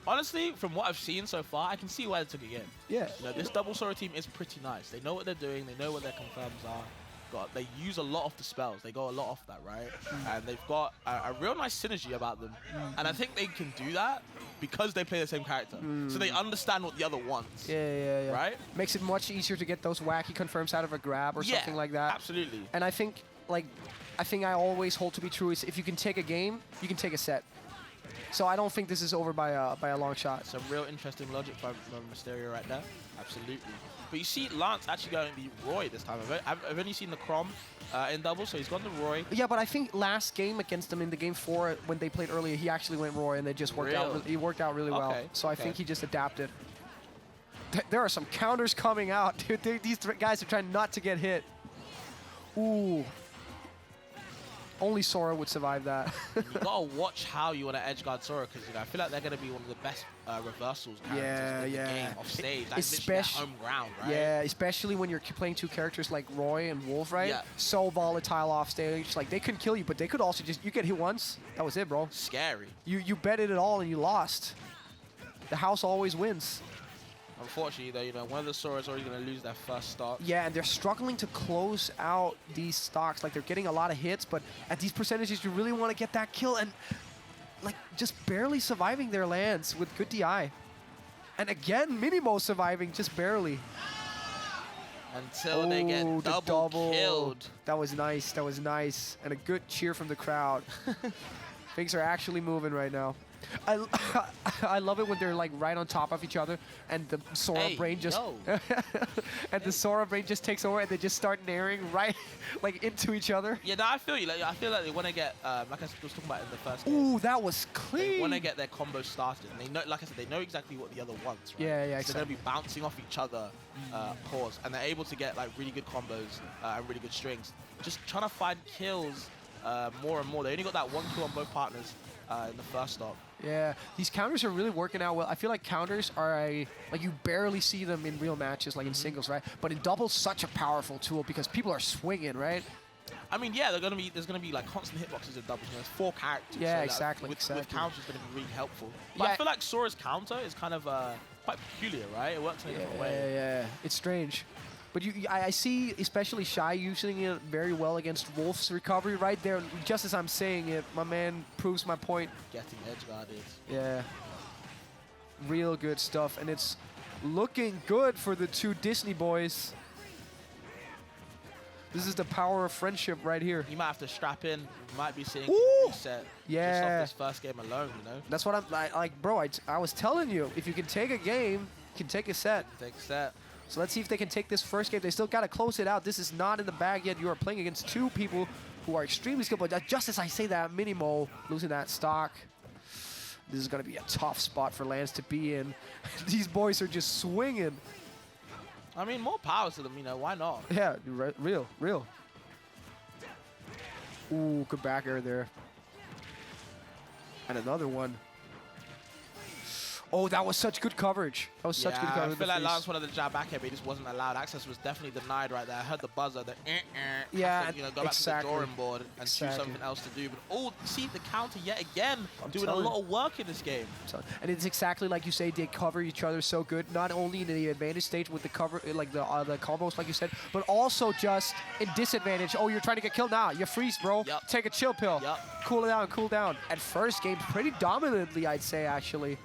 honestly, from what I've seen so far, I can see why they took it again. Yeah. You know, this double Sora team is pretty nice. They know what they're doing. They know what their confirms are. They use a lot of the spells. They go a lot off that, right? And they've got a real nice synergy about them. And I think they can do that because they play the same character. So they understand what the other wants. Yeah. Right? Makes it much easier to get those wacky confirms out of a grab or something like that. Absolutely. And I think, like, I always hold to be true is if you can take a game, you can take a set. So I don't think this is over by a long shot. Some real interesting logic from Mysterio right there. Absolutely. But you see Lance actually going the Roy this time. I've only seen the Crom in double, so he's gone the Roy. Yeah, but I think last game against them in the game 4 when they played earlier, he actually went Roy and it just worked out. He worked out really well. So I think he just adapted. There are some counters coming out, dude. These guys are trying not to get hit. Ooh. Only Sora would survive that. You gotta watch how you want to edge guard Sora, because I feel like they're gonna be one of the best reversals characters in the game off stage. Like especially home ground, right? Yeah, especially when you're playing two characters like Roy and Wolf, right? Yeah. So volatile off stage. Like they couldn't kill you, but they could also just you get hit once. That was it, bro. Scary. You betted it all and you lost. The house always wins. Unfortunately, though, you know, one of the Sora's already going to lose their first stock. Yeah, and they're struggling to close out these stocks. Like, they're getting a lot of hits, but at these percentages, you really want to get that kill. And, like, just barely surviving their lands with good DI. And again, MiniMo surviving just barely. Until they get double killed. That was nice. That was nice. And a good cheer from the crowd. Things are actually moving right now. I love it when they're like right on top of each other, and the Sora brain just the Sora brain just takes over, and they just start naring right like into each other. Yeah, no, I feel you. Like, I feel like they want to get like I was talking about in the first game. Ooh, that was clean. They want to get their combo started, and they know, like I said, they know exactly what the other wants. Right? Yeah, So they're gonna be bouncing off each other, pause, and they're able to get like really good combos and really good strings. Just trying to find kills more and more. They only got that one kill on both partners in the first stop. Yeah, these counters are really working out well. I feel like counters are like you barely see them in real matches, like in singles, right? But in doubles, such a powerful tool because people are swinging, right? I mean, yeah, there's gonna be like constant hitboxes in doubles. There's 4 characters. Yeah, so exactly. With counters, it's gonna be really helpful. But Yeah. I feel like Sora's counter is kind of quite peculiar, right? It works in a different way. Yeah, it's strange. But I see, especially Shy, using it very well against Wolf's recovery right there. Just as I'm saying it, my man proves my point. Getting edge guarded. Yeah. Real good stuff. And it's looking good for the two Disney boys. This is the power of friendship right here. You might have to strap in. You might be seeing Ooh! a reset Yeah. just off this first game alone, you know? That's what I'm like, bro, I was telling you, if you can take a game, you can take a set. Take a set. So let's see if they can take this first game. They still got to close it out. This is not in the bag yet. You are playing against two people who are extremely skilled. But just as I say that, MiniMo losing that stock. This is going to be a tough spot for Lance to be in. These boys are just swinging. I mean, more power to them, you know, why not? Yeah, real. Ooh, good back air there. And another one. Oh, that was such good coverage. That was such good coverage. I feel like Lance wanted the jab back here, but he just wasn't allowed. Access was definitely denied right there. I heard the buzzer, the yeah, to, you know, go back to the drawing board and choose something else to do. But see the counter yet again, doing a lot of work in this game. And it's exactly like you say, they cover each other so good. Not only in the advantage stage with the cover, like the combos, like you said, but also just in disadvantage. Oh, you're trying to get killed now. You freeze, bro. Yep. Take a chill pill. Yep. Cool down. At first game, pretty dominantly, I'd say, actually,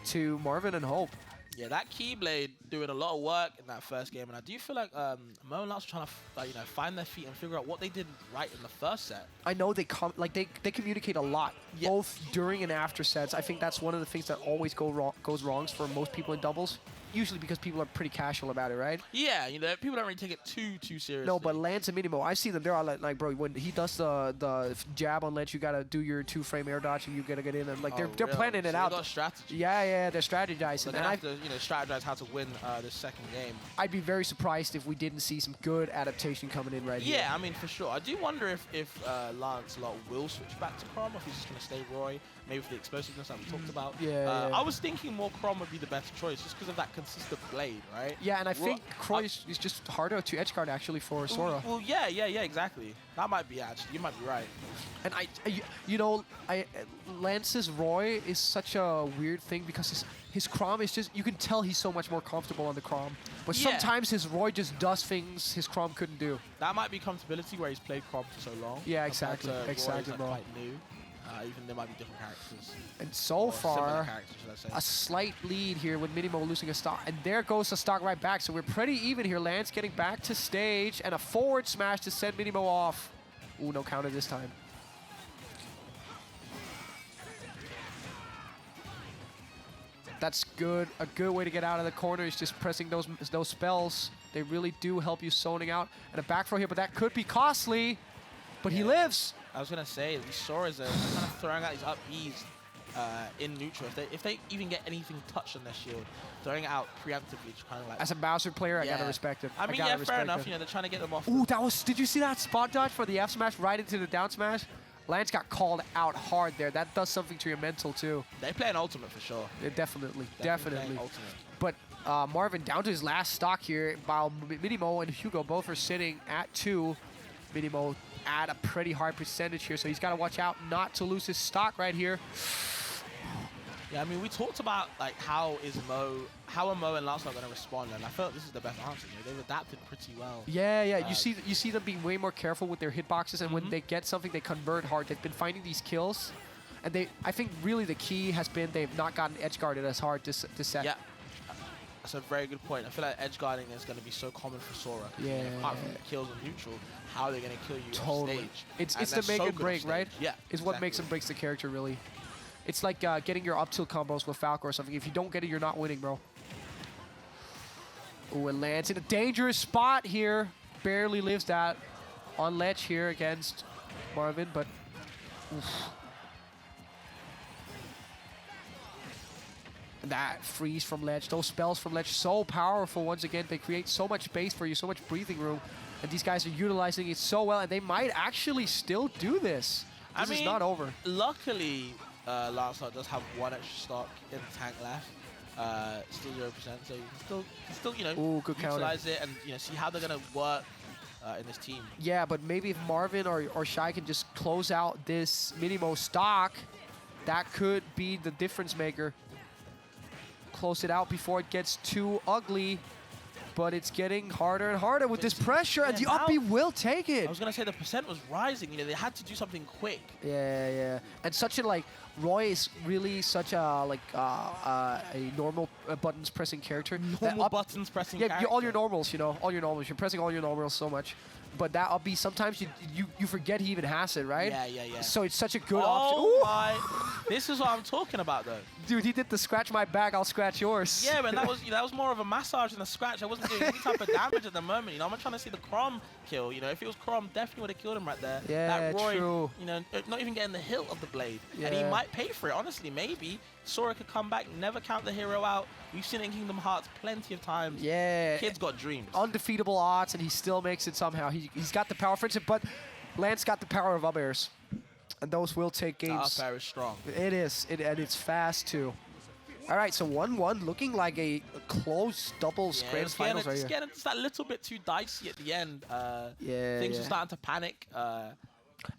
to Marwin and Hope. Yeah, that Keyblade doing a lot of work in that first game, and I do feel like Mo and Lance were trying to find their feet and figure out what they did right in the first set. I know they communicate a lot, both during and after sets. I think that's one of the things that always goes wrong for most people in doubles. Usually because people are pretty casual about it, right? Yeah, you know, people don't really take it too seriously. No, but Lance and MiniMo, I see them. They're all like, bro, when he does the jab on Lance, you gotta do your 2-frame air dodge, and you gotta get in, and like they're planning it out. They got strategy. Yeah, they're strategizing. So they have to, you know, strategize how to win this second game. I'd be very surprised if we didn't see some good adaptation coming in right here. Yeah, I mean, for sure. I do wonder if Lancelot will switch back to Crom, or if he's just gonna stay Roy. maybe for the explosiveness that we talked about. Yeah, I was thinking more Chrom would be the better choice just because of that consistent blade, right? Yeah, and I think Croy is just harder to edgeguard actually for Sora. Well, yeah, exactly. That might be actually. You might be right. And you know, Lance's Roy is such a weird thing because his Chrom is just, you can tell he's so much more comfortable on the Chrom. But sometimes his Roy just does things his Chrom couldn't do. That might be comfortability where he's played Chrom for so long. Yeah, exactly. Exactly, bro. Quite new. Even there might be different characters. And so far, a slight lead here with MiniMo losing a stock. And there goes the stock right back. So we're pretty even here. Lance getting back to stage. And a forward smash to send MiniMo off. Ooh, no counter this time. That's good. A good way to get out of the corner is just pressing those spells. They really do help you zoning out. And a back throw here, but that could be costly. But he lives. I was gonna say these Soras are kind of throwing out these up Bs in neutral. If they even get anything touched on their shield, throwing it out preemptively, kind of like. As a Bowser player, I gotta respect it. I mean, yeah, fair enough. You know, they're trying to get them off. Ooh, that was. Did you see that spot dodge for the F smash right into the down smash? Lance got called out hard there. That does something to your mental too. They play an ultimate for sure. Yeah, definitely. But Marvin down to his last stock here, while MiniMo and Hugo both are sitting at 2. MiniMo at a pretty hard percentage here, so he's got to watch out not to lose his stock right here. Yeah, I mean, we talked about like how are Mo and Lancelot going to respond, and I felt this is the best answer. You know, they've adapted pretty well. Yeah. You see them being way more careful with their hitboxes, and when they get something, they convert hard. They've been finding these kills, and I think really the key has been they've not gotten edge guarded as hard this set. Yeah. That's a very good point. I feel like edge guarding is going to be so common for Sora. Yeah. Apart from the kills on neutral, how are they going to kill you on stage? It's the make and break, right? Yeah. It's what makes and breaks the character, really. It's like getting your up tilt combos with Falco or something. If you don't get it, you're not winning, bro. Ooh, and Lance in a dangerous spot here. Barely lives that on ledge here against Marvin, but oof. That freeze from ledge, those spells from ledge, so powerful once again. They create so much space for you, so much breathing room. And these guys are utilizing it so well, and they might actually still do this. This is not over. Luckily, Lancelot does have 1 extra stock in the tank left. Still 0%, so you can still you know, utilize it and you know, see how they're gonna work in this team. Yeah, but maybe if Marvin or Shai can just close out this MiniMo stock, that could be the difference maker. Close it out before it gets too ugly. But it's getting harder and harder with this pressure, and the up B will take it. I was gonna say the percent was rising. You know, they had to do something quick. Yeah. And such a Roy is really such a a normal buttons pressing character. Normal buttons pressing. Yeah, all your normals. You know, all your normals. You're pressing all your normals so much. But that up B, sometimes you forget he even has it, right? Yeah. So it's such a good option. Oh my! This is what I'm talking about, though. Dude, he did the scratch my back, I'll scratch yours. Yeah, man, that was more of a massage than a scratch. I wasn't doing any type of damage at the moment. You know, I'm trying to see the Chrom kill. You know, if it was Chrom, definitely would have killed him right there. Yeah, that Roy, true. You know, not even getting the hilt of the blade, yeah. And he might pay for it. Honestly, maybe Sora could come back, never count the hero out. We've seen it in Kingdom Hearts plenty of times. Yeah. Kid's got dreams. Undefeatable odds, and he still makes it somehow. He's got the power for it, but Lance got the power of up airs. And those will take games. Up air is strong. It is, and it's fast too. All right, so 1-1, looking like a close doubles grand finals right here. It's getting just that little bit too dicey at the end. Things are starting to panic.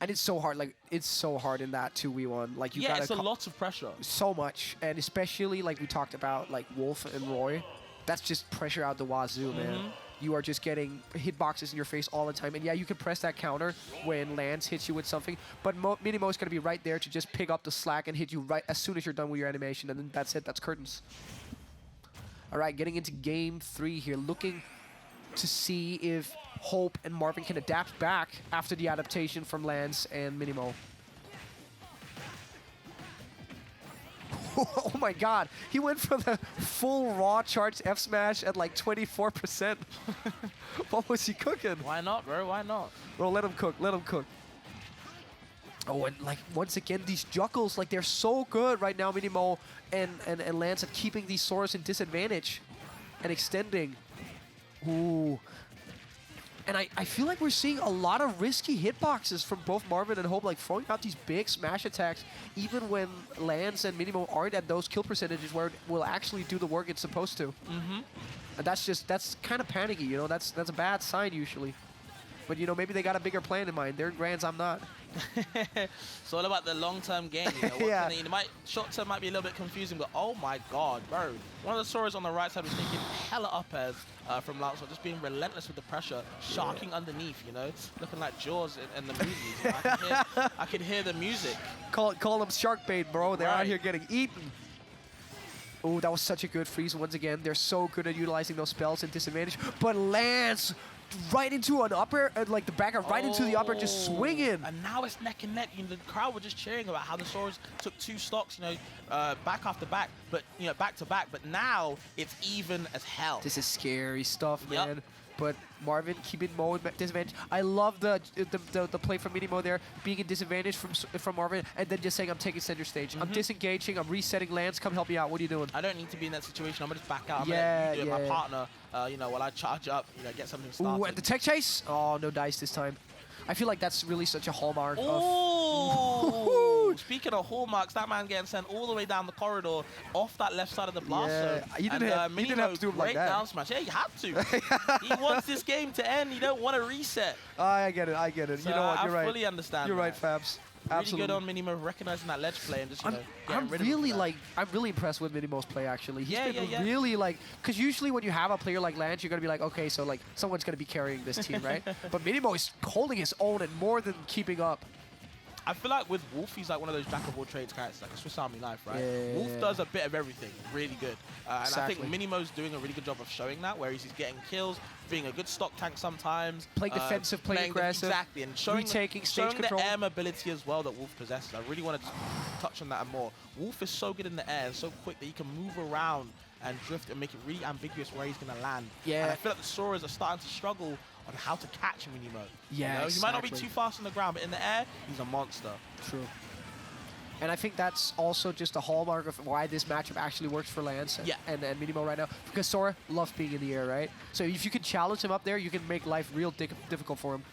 And it's so hard, it's so hard in that 2v1. Like you it's a lot of pressure. So much, and especially like we talked about, like Wolf and Roy, that's just pressure out the wazoo, man. You are just getting hitboxes in your face all the time. And yeah, you can press that counter when Lance hits you with something, but MiniMo is going to be right there to just pick up the slack and hit you right as soon as you're done with your animation, and then that's it, that's curtains. All right, getting into game 3 here, looking to see if Hope and Marvin can adapt back after the adaptation from Lance and MiniMo. Oh my god, he went for the full raw charged F smash at like 24%. What was he cooking? Why not, bro? Why not? Bro, let him cook, let him cook. Oh, and like once again, these juggles, like they're so good right now, MiniMo and Lance at keeping these Soras in disadvantage and extending. Ooh. And I feel like we're seeing a lot of risky hitboxes from both Marwin and Hope, like throwing out these big smash attacks, even when Lance and MiniMo aren't at those kill percentages where it will actually do the work it's supposed to. And that's kind of panicky, you know, that's a bad sign usually. But, you know, maybe they got a bigger plan in mind. They're in grands, I'm not. It's all about the long-term game. You know, yeah. Short-term might be a little bit confusing, but oh my god, bro. One of the Soras on the right side was taking hella up-airs from Lancelot, just being relentless with the pressure, sharking underneath, you know, looking like Jaws in the movies. You know, I could hear the music. Call them shark bait, bro. They're out here getting eaten. Oh, that was such a good freeze once again. They're so good at utilizing those spells and disadvantage. But Lance right into an upper, like the backer, right into the upper, just swinging. And now it's neck and neck. You know, the crowd were just cheering about how the Soras took 2 stocks, you know, back after back, but you know, back to back. But now it's even as hell. This is scary stuff, man. But Marwin keeping Mo in disadvantage. I love the play from MiniMo there, being in disadvantage from Marwin, and then just saying, I'm taking center stage. I'm disengaging, I'm resetting Lance, come help me out. What are you doing? I don't need to be in that situation. I'm going to just back out. I'm going to do it. My partner, you know, while I charge up, you know, get something started. Ooh, and the tech chase. Oh, no dice this time. I feel like that's really such a hallmark of... Speaking of hallmarks, that man getting sent all the way down the corridor off that left side of the blast zone. You didn't have to do it like that. Down smash. Yeah, you had to. He wants this game to end. You don't want to reset. I get it. So you know what? You're right. I fully understand. You're right, Fabs. Really good on MiniMo recognizing that ledge play and just, you know, I'm really impressed with MiniMo's play actually. He's been really like, because usually when you have a player like Lance, you're gonna be like, okay, so like someone's gonna be carrying this team, right? But MiniMo is holding his own and more than keeping up. I feel like with Wolf, he's like one of those jack of all trades characters, like a Swiss Army knife, right? Yeah. Wolf does a bit of everything really good. And I think MiniMo's doing a really good job of showing that, where he's getting kills, being a good stock tank sometimes. Playing defensive, playing aggressive. Exactly, and showing stage the air mobility as well that Wolf possesses. I really want to touch on that more. Wolf is so good in the air and so quick that he can move around and drift and make it really ambiguous where he's going to land. Yeah. And I feel like the Soras are starting to struggle on how to catch MiniMo. Yeah, you know? He might not be too fast on the ground, but in the air, he's a monster. True. And I think that's also just a hallmark of why this matchup actually works for Lance and MiniMo right now. Because Sora loves being in the air, right? So if you can challenge him up there, you can make life real difficult for him.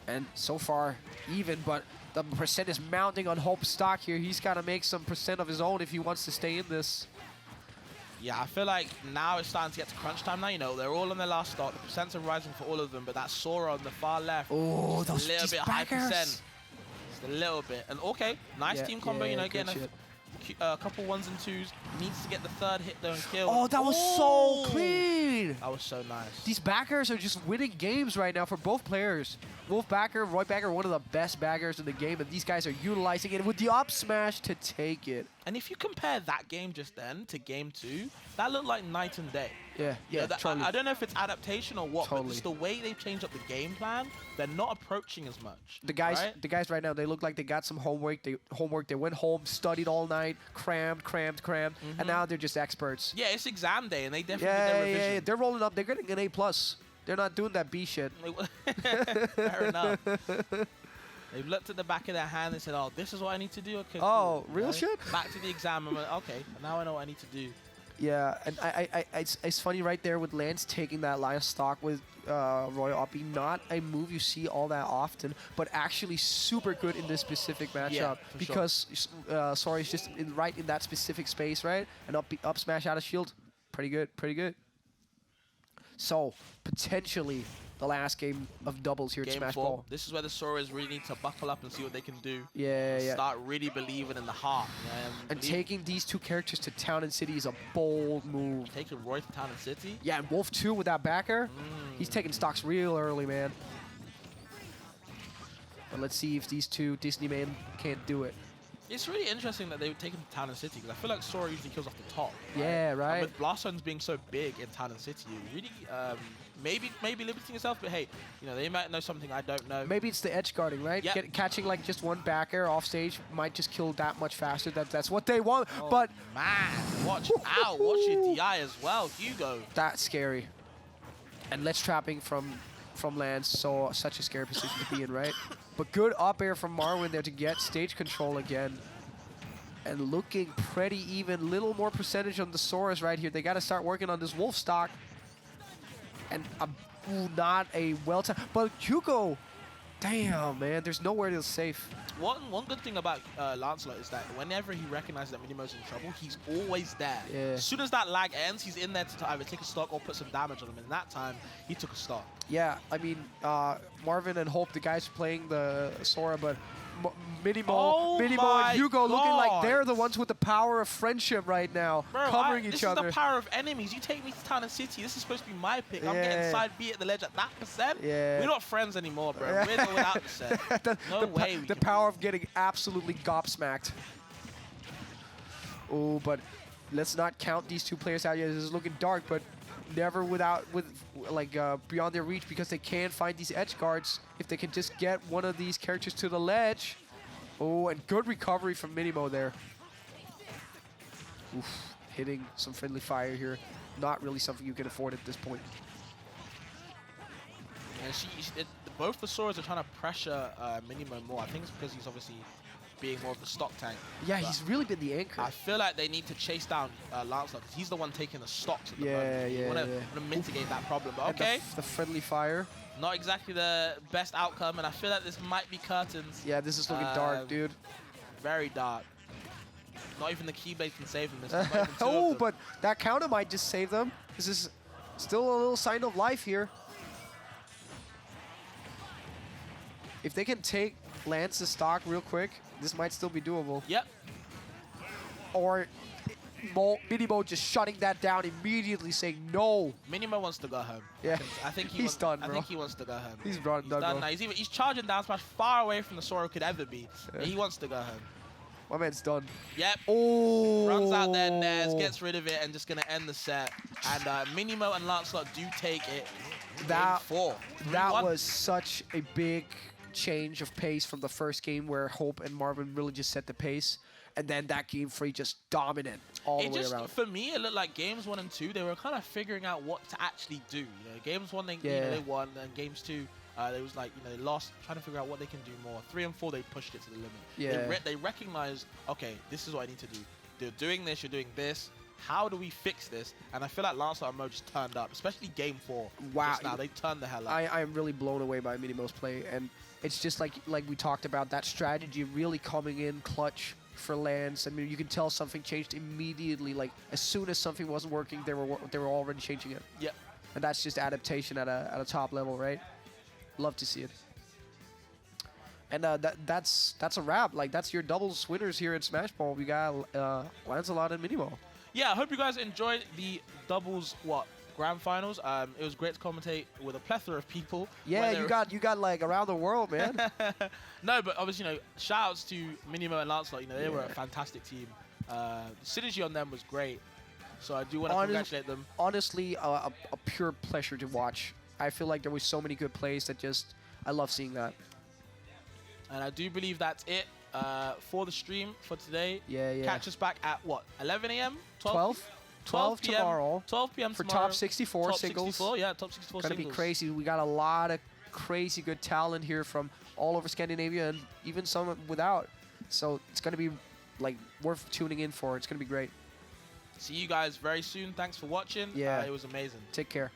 And so far, even, but the percent is mounting on Hope's stock here. He's got to make some percent of his own if he wants to stay in this. Yeah, I feel like now it's starting to get to crunch time now. You know, they're all on their last stock. The percents are rising for all of them, but that Sora on the far left, those a little bit high percent. Just a little bit. And okay, nice team combo, you know, getting a couple 1s and 2s. Needs to get the 3rd hit though and kill. Oh, that was so clean. That was so nice. These backers are just winning games right now for both players. Wolf backer, Roy backer, one of the best backers in the game, and these guys are utilizing it with the up smash to take it. And if you compare that game just then to game 2, that looked like night and day. Yeah, totally. I don't know if it's adaptation or what, but just the way they've changed up the game plan, they're not approaching as much. The guys right now, they look like they got some homework. They went home, studied all night, crammed, and now they're just experts. Yeah, it's exam day, and they definitely did their revision. Yeah, they're rolling up. They're getting an A+. They're not doing that B shit. Fair enough. They've looked at the back of their hand and said, oh, this is what I need to do? Okay, oh, cool. real shit? Back to the exam. I'm like, okay, now I know what I need to do. Yeah, and it's funny right there with Lance taking that line of stock with Royal Uppy. Not a move you see all that often, but actually super good in this specific matchup because Sori's just right in that specific space, right? And up smash out of shield, pretty good. So potentially the last game of doubles here at Smashborg. This is where the Soras really need to buckle up and see what they can do. Start really believing in the heart. And taking these two characters to Town and City is a bold move. Taking Roy to Town and City? Yeah, and Wolf too with that backer. He's taking stocks real early, man. But let's see if these two Disney men can't do it. It's really interesting that they would take him to Town and City, because I feel like Sora usually kills off the top. Right? Yeah, right. And with Blast Zones being so big in Town and City, you really maybe limiting yourself, but hey, you know, they might know something I don't know. Maybe it's the edge guarding, right? Yep. Catching like just one backer off stage might just kill that much faster. That's what they want. Oh, but man, watch out! Watch your DI as well, Hugo. That's scary. And ledge trapping from Lance, so such a scary position to be in, right? But good up air from Marwin there to get stage control again. And looking pretty even. Little more percentage on the Soras right here. They got to start working on this Wolf stock. And Ooh, not a well-timed. But Hugo, damn, man, there's nowhere to safe. One good thing about Lancelot is that whenever he recognizes that MiniMo's in trouble, he's always there. Yeah. As soon as that lag ends, he's in there to either take a stock or put some damage on him. And that time, he took a stock. Yeah, I mean, Marvin and Hope, the guys playing the Sora, but MiniMo and Hugo looking like they're the ones with the power of friendship right now, covering each other. This is the power of enemies. You take me to Town and City. This is supposed to be my pick. I'm getting side B at the ledge at that percent. Yeah. We're not friends anymore, bro. We're not without the set. No way. The power of getting absolutely gobsmacked. Oh, but let's not count these two players out yet. This is looking dark, but never beyond their reach, because they can find these edge guards if they can just get one of these characters to the ledge. Oh, and good recovery from MiniMo there. Oof, hitting some friendly fire here. Not really something you can afford at this point. And both the Soras are trying to pressure MiniMo more. I think it's because he's obviously being more of the stock tank. Yeah, he's really been the anchor. I feel like they need to chase down Lancelot because he's the one taking the stocks at the moment. You want to mitigate that problem. But okay. The friendly fire. Not exactly the best outcome, and I feel like this might be curtains. Yeah, this is looking dark, dude. Very dark. Not even the Keyblade can save them. Oh, but that counter might just save them. This is still a little sign of life here. If they can take Lance's stock real quick, this might still be doable. Yep. Or MiniMo just shutting that down immediately, saying no. MiniMo wants to go home. Yeah, I think he's done, bro. I think he wants to go home. He's done, bro. bro. Now. He's charging down smash far away from the Sora could ever be. Yeah. He wants to go home. My man's done. Yep. Oh. Runs out there, Nez, gets rid of it, and just going to end the set. And MiniMo and Lancelot do take it. That Game 4. was such a big change of pace from the first game where Hope and Marvin really just set the pace. And then that game 3 just dominant all the way around. For me, it looked like games 1 and 2, they were kind of figuring out what to actually do. You know, games 1, they won, and games 2, they was like, they lost, trying to figure out what they can do more. 3 and 4, they pushed it to the limit. Yeah. They recognized, okay, this is what I need to do. They're doing this, you're doing this. How do we fix this? And I feel like Lancelot and Mo just turned up, especially game 4. Wow. Just now, they turned the hell up. I'm really blown away by MiniMo's play, and it's just like we talked about, that strategy really coming in clutch for Lance. I mean, you can tell something changed immediately. Like, as soon as something wasn't working, they were already changing it. Yep. And that's just adaptation at a top level, right? Love to see it. And that's a wrap. Like, that's your doubles winners here at Smashborg. We got Lancelot and MiniMo. Yeah, I hope you guys enjoyed the doubles grand finals. It was great to commentate with a plethora of people. Yeah, you got like around the world, man. No, but obviously, shout outs to MiniMo and Lancelot. They were a fantastic team. The synergy on them was great. So I do want to congratulate them. Honestly, a pure pleasure to watch. I feel like there was so many good plays that I love seeing that. And I do believe that's it for the stream for today. Yeah. Catch us back at what? 11 a.m. 12 p.m. tomorrow. 12 p.m. for tomorrow. top 64 singles. 64, yeah, top 64 Gonna singles. be crazy. We got a lot of crazy good talent here from all over Scandinavia and even some without. So it's gonna be like worth tuning in for. It's gonna be great. See you guys very soon. Thanks for watching. Yeah. It was amazing. Take care.